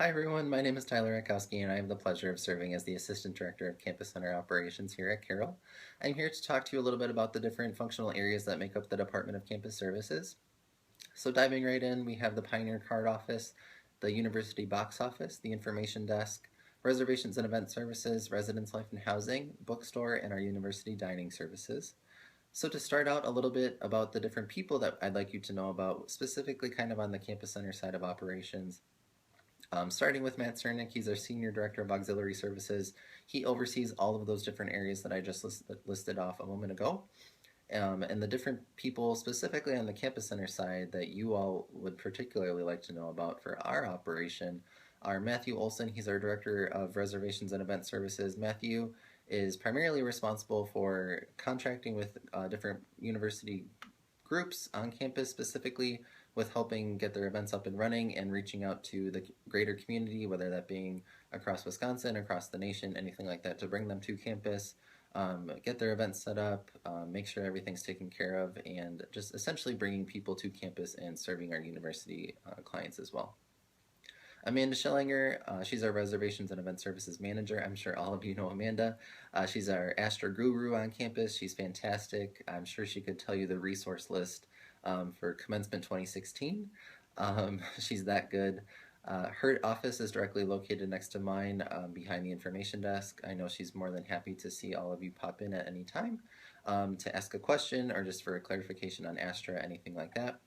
Hi everyone, my name is Tyler Rakowski and I have the pleasure of serving as the Assistant Director of Campus Center Operations here at Carroll. I'm here to talk to you a little bit about the different functional areas that make up the Department of Campus Services. So diving right in, we have the Pioneer Card Office, the University Box Office, the Information Desk, Reservations and Event Services, Residence Life and Housing, Bookstore, and our University Dining Services. So to start out a little bit about the different people that I'd like you to know about, specifically kind of on the Campus Center side of operations. Starting with Matt Cernick, he's our Senior Director of Auxiliary Services. He oversees all of those different areas that I just listed off a moment ago. And the different people specifically on the Campus Center side that you all would particularly like to know about for our operation are Matthew Olson. He's our Director of Reservations and Event Services. Matthew is primarily responsible for contracting with different university groups on campus, specifically with helping get their events up and running and reaching out to the greater community, whether that being across Wisconsin, across the nation, anything like that, to bring them to campus, get their events set up, make sure everything's taken care of, and just essentially bringing people to campus and serving our university clients as well. Amanda Schellinger, she's our Reservations and Event Services Manager. I'm sure all of you know Amanda. She's our Astra guru on campus. She's fantastic. I'm sure she could tell you the resource list for Commencement 2016. She's that good. Her office is directly located next to mine behind the information desk. I know she's more than happy to see all of you pop in at any time to ask a question or just for a clarification on Astra, anything like that.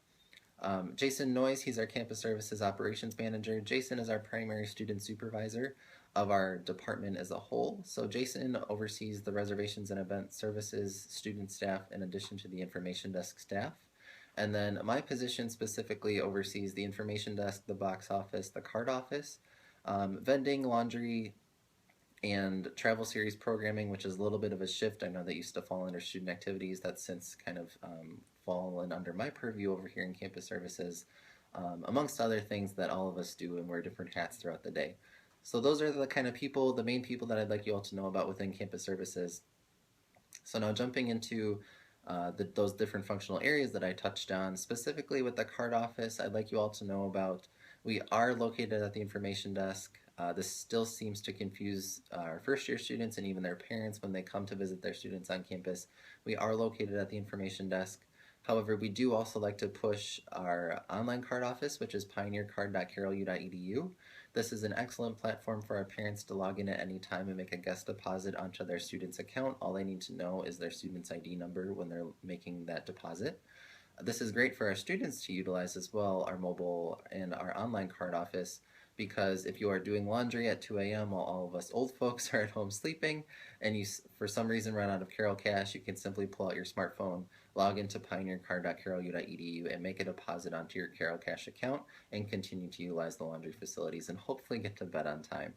Jason Noyes, he's our Campus Services Operations Manager. Jason is our primary student supervisor of our department as a whole. So Jason oversees the reservations and event services student staff in addition to the information desk staff. And then my position specifically oversees the information desk, the box office, the card office, vending, laundry, and travel series programming, which is a little bit of a shift. I know that used to fall under student activities. That's since kind of fallen under my purview over here in campus services, amongst other things that all of us do and wear different hats throughout the day. So those are the kind of people, the main people that I'd like you all to know about within campus services. So now jumping into those different functional areas that I touched on, specifically with the card office, I'd like you all to know about we are located at the information desk. This still seems to confuse our first year students and even their parents when they come to visit their students on campus. We are located at the information desk. However, we do also like to push our online card office, which is pioneercard.carrollu.edu. This is an excellent platform for our parents to log in at any time and make a guest deposit onto their student's account. All they need to know is their student's ID number when they're making that deposit. This is great for our students to utilize as well, our mobile and our online card office, because if you are doing laundry at 2 a.m. while all of us old folks are at home sleeping and you for some reason run out of Carroll Cash, you can simply pull out your smartphone, log into pioneercard.carrollu.edu and make a deposit onto your Carroll Cash account and continue to utilize the laundry facilities and hopefully get to bed on time.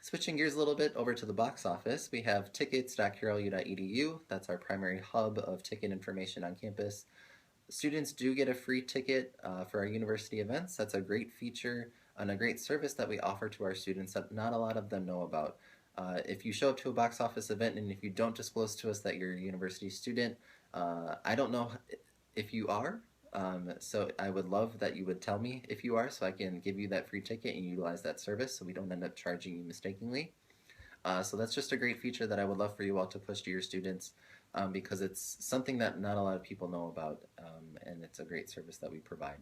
Switching gears a little bit over to the box office, we have tickets.carrollu.edu. That's our primary hub of ticket information on campus. Students do get a free ticket for our university events. That's a great feature and a great service that we offer to our students that not a lot of them know about. If you show up to a box office event and if you don't disclose to us that you're a university student, I don't know if you are. So I would love that you would tell me if you are so I can give you that free ticket and utilize that service so we don't end up charging you mistakenly. So that's just a great feature that I would love for you all to push to your students because it's something that not a lot of people know about and it's a great service that we provide.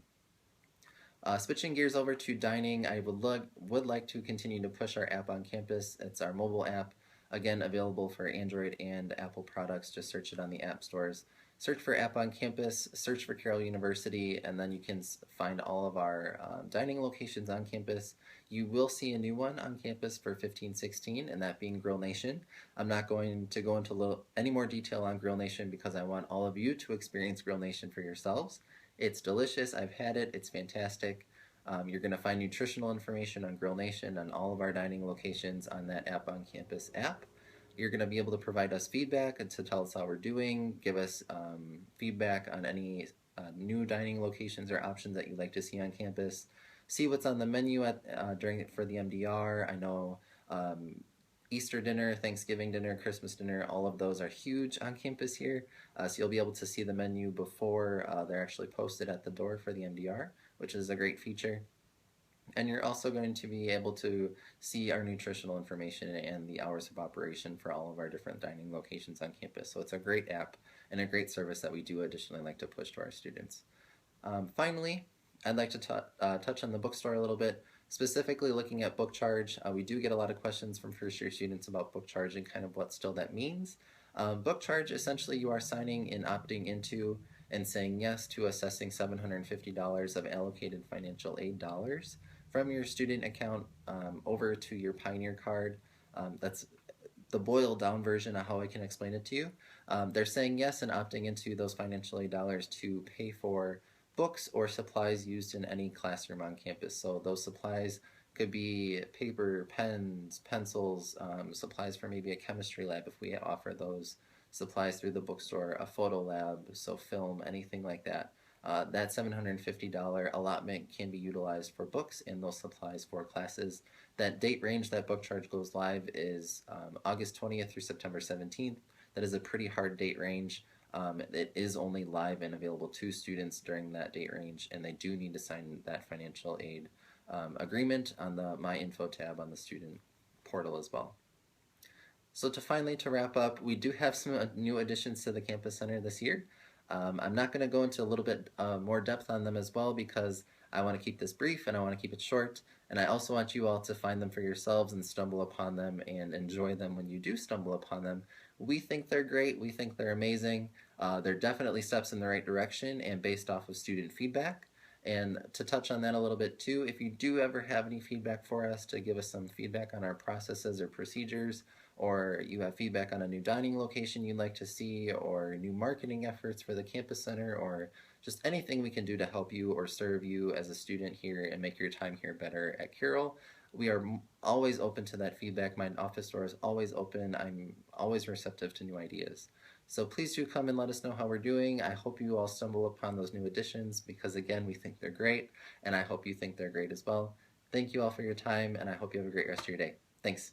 Switching gears over to dining, I would like to continue to push our app on campus. It's our mobile app, again available for Android and Apple products. Just search it on the app stores. Search for app on campus, search for Carroll University, and then you can find all of our dining locations on campus. You will see a new one on campus for 1516, and that being Grill Nation. I'm not going to go into any more detail on Grill Nation because I want all of you to experience Grill Nation for yourselves. It's delicious. I've had it. It's fantastic. You're going to find nutritional information on Grill Nation on all of our dining locations on that App on Campus app. You're going to be able to provide us feedback and to tell us how we're doing, give us feedback on any new dining locations or options that you'd like to see on campus. See what's on the menu for the MDR. I know Easter dinner, Thanksgiving dinner, Christmas dinner, all of those are huge on campus here. So you'll be able to see the menu before they're actually posted at the door for the MDR, which is a great feature. And you're also going to be able to see our nutritional information and the hours of operation for all of our different dining locations on campus. So it's a great app and a great service that we do additionally like to push to our students. Finally, I'd like to touch on the bookstore a little bit, specifically looking at book charge. We do get a lot of questions from first year students about book charge and kind of what still that means. Book charge, essentially, you are signing and opting into and saying yes to assessing $750 of allocated financial aid dollars from your student account over to your Pioneer card. That's the boiled down version of how I can explain it to you. They're saying yes and opting into those financial aid dollars to pay for books or supplies used in any classroom on campus. So those supplies could be paper, pens, pencils, supplies for maybe a chemistry lab if we offer those supplies through the bookstore, a photo lab, so film, anything like that. That $750 allotment can be utilized for books and those supplies for classes. That date range that book charge goes live is August 20th through September 17th. That is a pretty hard date range. It is only live and available to students during that date range, and they do need to sign that financial aid agreement on the My Info tab on the student portal as well. So to wrap up, we do have some new additions to the Campus Center this year. I'm not going to go into a little bit more depth on them as well because I want to keep this brief and I want to keep it short. And I also want you all to find them for yourselves and stumble upon them and enjoy them when you do stumble upon them. We think they're great. We think they're amazing. They're definitely steps in the right direction and based off of student feedback. And to touch on that a little bit too, if you do ever have any feedback for us to give us some feedback on our processes or procedures, or you have feedback on a new dining location you'd like to see, or new marketing efforts for the campus center, or just anything we can do to help you or serve you as a student here and make your time here better at Carroll, we are always open to that feedback. My office door is always open. I'm always receptive to new ideas. So please do come and let us know how we're doing. I hope you all stumble upon those new additions because, again, we think they're great, and I hope you think they're great as well. Thank you all for your time, and I hope you have a great rest of your day. Thanks.